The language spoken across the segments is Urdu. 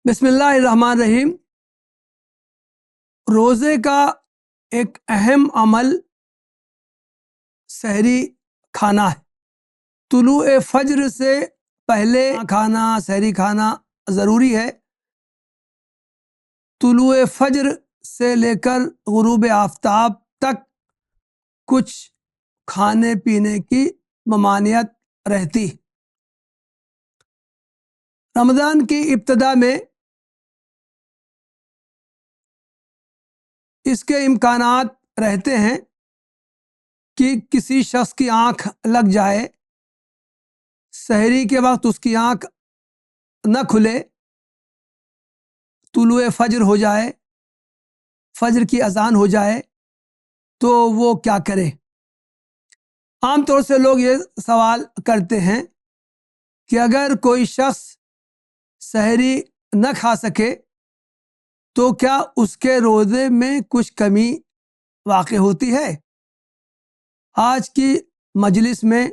بسم اللہ الرحمن الرحیم۔ روزے کا ایک اہم عمل سحری کھانا ہے۔ طلوع فجر سے پہلے سحری کھانا ضروری ہے۔ طلوع فجر سے لے کر غروب آفتاب تک کچھ کھانے پینے کی ممانعت رہتی۔ رمضان کی ابتدا میں اس کے امکانات رہتے ہیں کہ کسی شخص کی آنکھ لگ جائے، سحری کے وقت اس کی آنکھ نہ کھلے، طلوع فجر ہو جائے، فجر کی اذان ہو جائے تو وہ کیا کرے؟ عام طور سے لوگ یہ سوال کرتے ہیں کہ اگر کوئی شخص سحری نہ کھا سکے تو کیا اس کے روزے میں کچھ کمی واقع ہوتی ہے؟ آج کی مجلس میں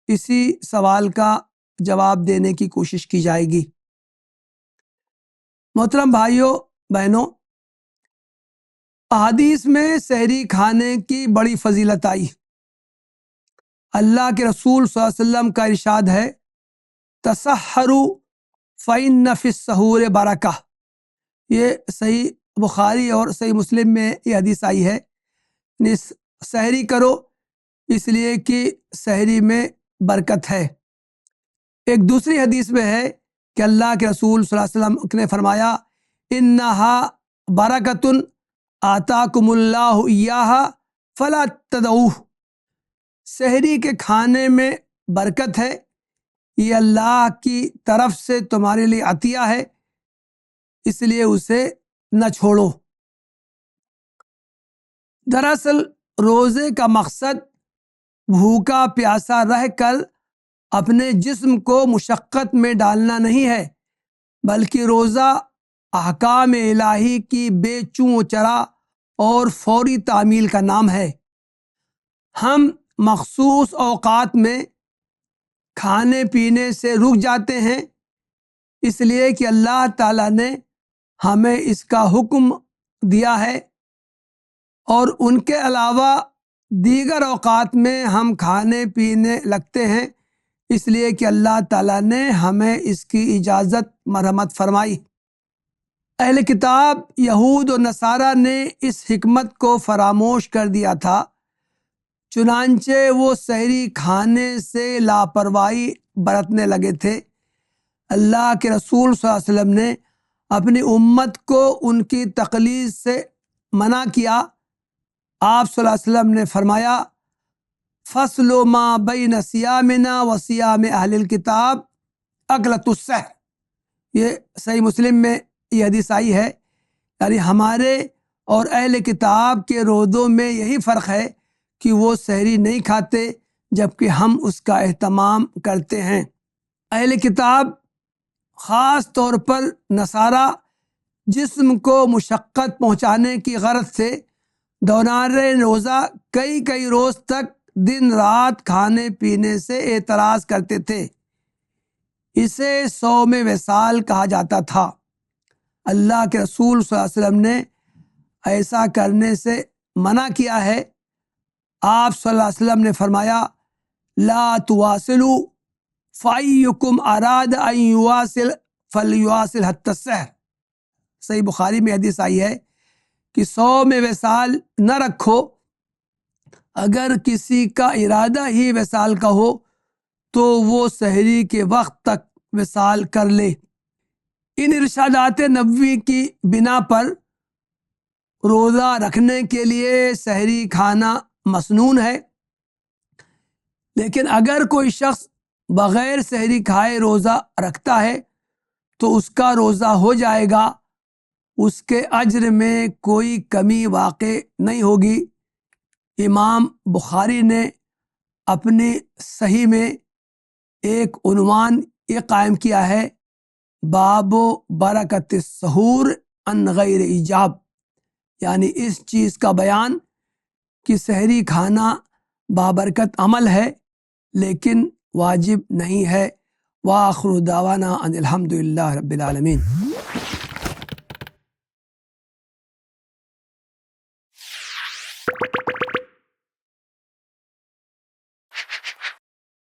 اسی سوال کا جواب دینے کی کوشش کی جائے گی۔ محترم بھائیوں بہنوں، احادیث میں سحری کھانے کی بڑی فضیلت آئی۔ اللہ کے رسول صلی اللہ علیہ وسلم کا ارشاد ہے، تسحروا فإن فی السحور برکہ۔ یہ صحیح بخاری اور صحیح مسلم میں یہ حدیث آئی ہے، سحری کرو اس لیے کہ سحری میں برکت ہے۔ ایک دوسری حدیث میں ہے کہ اللہ کے رسول صلی اللہ علیہ وسلم نے فرمایا، انہا برکۃ آتاکم اللہ ایہا فلا تدعوہ۔ سحری کے کھانے میں برکت ہے، یہ اللہ کی طرف سے تمہارے لیے عطیہ ہے، اس لیے اسے نہ چھوڑو۔ دراصل روزے کا مقصد بھوکا پیاسا رہ کر اپنے جسم کو مشقت میں ڈالنا نہیں ہے، بلکہ روزہ احکام الہی کی بے چوں و چرا اور فوری تعمیل کا نام ہے۔ ہم مخصوص اوقات میں کھانے پینے سے رک جاتے ہیں اس لیے کہ اللہ تعالیٰ نے ہمیں اس کا حکم دیا ہے، اور ان کے علاوہ دیگر اوقات میں ہم کھانے پینے لگتے ہیں اس لیے کہ اللہ تعالیٰ نے ہمیں اس کی اجازت مرحمت فرمائی۔ اہل کتاب یہود و نصارہ نے اس حکمت کو فراموش کر دیا تھا، چنانچہ وہ سحری کھانے سے لاپرواہی برتنے لگے تھے۔ اللہ کے رسول صلی اللہ علیہ وسلم نے اپنی امت کو ان کی تقلید سے منع کیا۔ آپ صلی اللہ علیہ وسلم نے فرمایا، فصل ما بین صیامنا و صیام اہل الکتاب اکلۃ السحر۔ یہ صحیح مسلم میں یہ حدیث آئی ہے، یعنی ہمارے اور اہل کتاب کے روزوں میں یہی فرق ہے کہ وہ سحری نہیں کھاتے جبکہ ہم اس کا اہتمام کرتے ہیں۔ اہل کتاب خاص طور پر نصارہ جسم کو مشقت پہنچانے کی غرض سے دوران روزہ کئی روز تک دن رات کھانے پینے سے اعتراض کرتے تھے۔ اسے صوم وصال کہا جاتا تھا۔ اللہ کے رسول صلی اللہ علیہ وسلم نے ایسا کرنے سے منع کیا ہے۔ آپ صلی اللہ علیہ وسلم نے فرمایا، لا تواصلوا فأیکم اراد ان یواصل فلیواصل حتی السحر۔ صحیح بخاری میں حدیث آئی ہے کہ صوم وصال نہ رکھو، اگر کسی کا ارادہ ہی وصال کا ہو تو وہ سحری کے وقت تک وصال کر لے۔ ان ارشادات نبوی کی بنا پر روزہ رکھنے کے لیے سحری کھانا مسنون ہے، لیکن اگر کوئی شخص بغیر سحری کھائے روزہ رکھتا ہے تو اس کا روزہ ہو جائے گا، اس کے اجر میں کوئی کمی واقع نہیں ہوگی۔ امام بخاری نے اپنی صحیح میں ایک عنوان یہ قائم کیا ہے، باب برکت السحور عن غیر ایجاب، یعنی اس چیز کا بیان کہ سحری کھانا بابرکت عمل ہے لیکن واجب نہیں ہے۔ وآخر دعوانا ان الحمد للہ رب العالمین۔